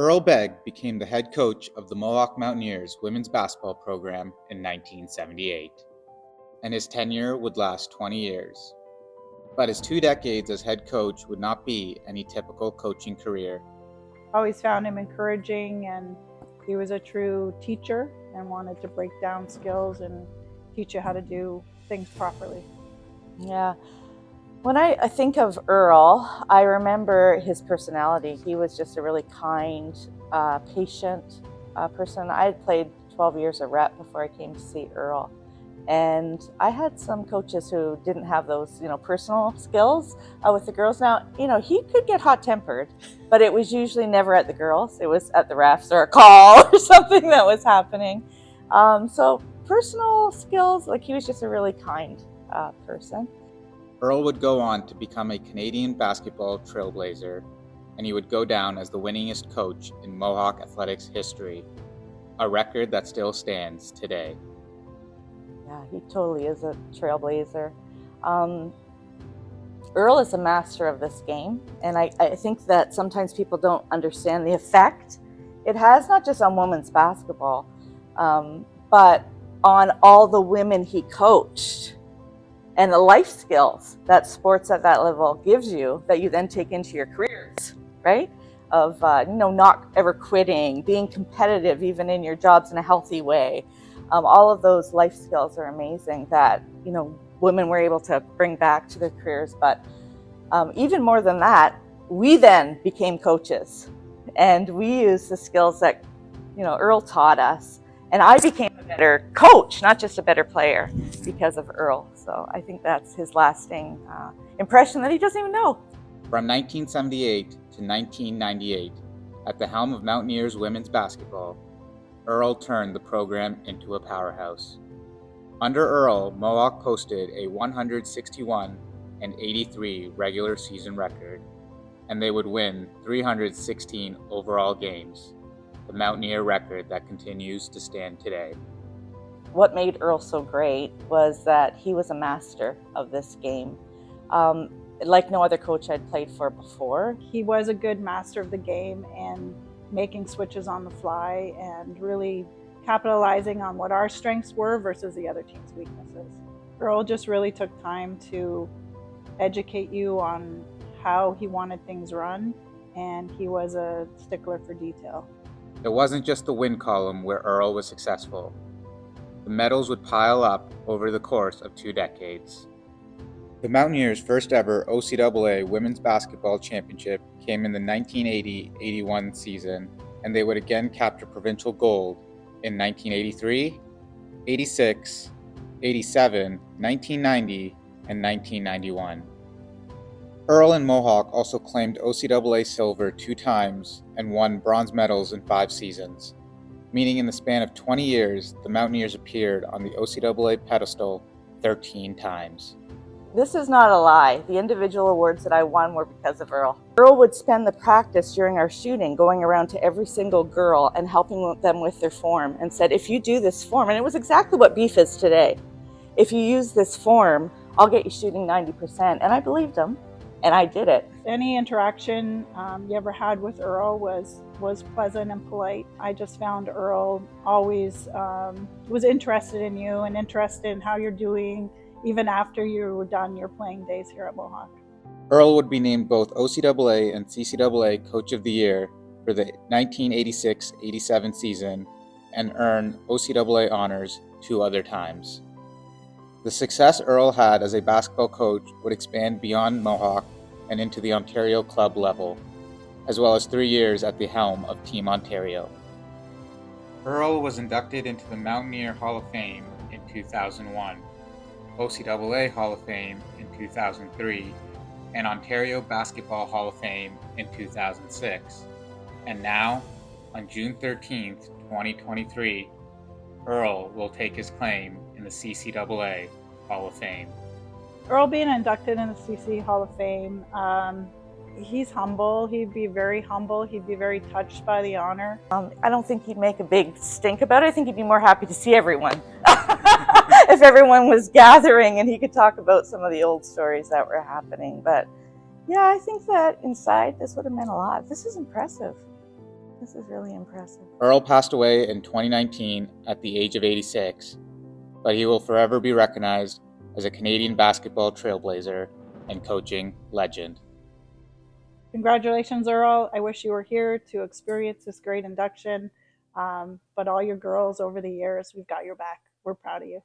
Earl Begg became the head coach of the Mohawk Mountaineers women's basketball program in 1978, and his tenure would last 20 years. But his 2 decades as head coach would not be any typical coaching career. Always found him encouraging, and he was a true teacher and wanted to break down skills and teach you how to do things properly. Yeah. When I think of Earl, I remember his personality. He was just a really kind, patient person. I had played 12 years of rep before I came to see Earl. And I had some coaches who didn't have those, personal skills with the girls. Now, he could get hot-tempered, but it was usually never at the girls. It was at the refs or a call or something that was happening. So personal skills, he was just a really kind person. Earl would go on to become a Canadian basketball trailblazer, and he would go down as the winningest coach in Mohawk athletics history, a record that still stands today. Yeah, he totally is a trailblazer. Earl is a master of this game, and I think that sometimes people don't understand the effect it has, not just on women's basketball, but on all the women he coached. And the life skills that sports at that level gives you that you then take into your careers, right? Of, not ever quitting, being competitive even in your jobs in a healthy way. All of those life skills are amazing that, women were able to bring back to their careers. But even more than that, we then became coaches, and we used the skills that, Earl taught us. And I became a better coach, not just a better player, because of Earl. So I think that's his lasting impression that he doesn't even know. From 1978 to 1998, at the helm of Mountaineers women's basketball, Earl turned the program into a powerhouse. Under Earl, Mohawk posted a 161-83 regular season record, and they would win 316 overall games, the Mountaineer record that continues to stand today. What made Earl so great was that he was a master of this game. Like no other coach I'd played for before. He was a good master of the game and making switches on the fly and really capitalizing on what our strengths were versus the other team's weaknesses. Earl just really took time to educate you on how he wanted things run, and he was a stickler for detail. It wasn't just the win column where Earl was successful. The medals would pile up over the course of 2 decades. The Mountaineers' first ever OCAA Women's Basketball Championship came in the 1980-81 season, and they would again capture provincial gold in 1983, 86, 87, 1990, and 1991. Earl and Mohawk also claimed OCAA silver 2 times and won bronze medals in 5 seasons, meaning in the span of 20 years, the Mountaineers appeared on the OCAA pedestal 13 times. This is not a lie. The individual awards that I won were because of Earl. Earl would spend the practice during our shooting going around to every single girl and helping them with their form, and said, if you do this form, and it was exactly what beef is today, if you use this form, I'll get you shooting 90%. And I believed him, and I did it. Any interaction you ever had with Earl was pleasant and polite. I just found Earl always was interested in you and interested in how you're doing, even after you were done your playing days here at Mohawk. Earl would be named both OCAA and CCAA Coach of the Year for the 1986-87 season and earn OCAA honors 2 other times. The success Earl had as a basketball coach would expand beyond Mohawk and into the Ontario club level, as well as 3 years at the helm of Team Ontario. Earl was inducted into the Mountaineer Hall of Fame in 2001, OCAA Hall of Fame in 2003, and Ontario Basketball Hall of Fame in 2006. And now, on June 13th, 2023, Earl will take his claim in the CCAA Hall of Fame. Earl being inducted in the CC Hall of Fame, he's humble. He'd be very humble. He'd be very touched by the honor. I don't think he'd make a big stink about it. I think he'd be more happy to see everyone. If everyone was gathering and he could talk about some of the old stories that were happening. But yeah, I think that inside this would have meant a lot. This is impressive. This is really impressive. Earl passed away in 2019 at the age of 86, but he will forever be recognized as a Canadian basketball trailblazer and coaching legend. Congratulations, Earl. I wish you were here to experience this great induction. But all your girls over the years, we've got your back. We're proud of you.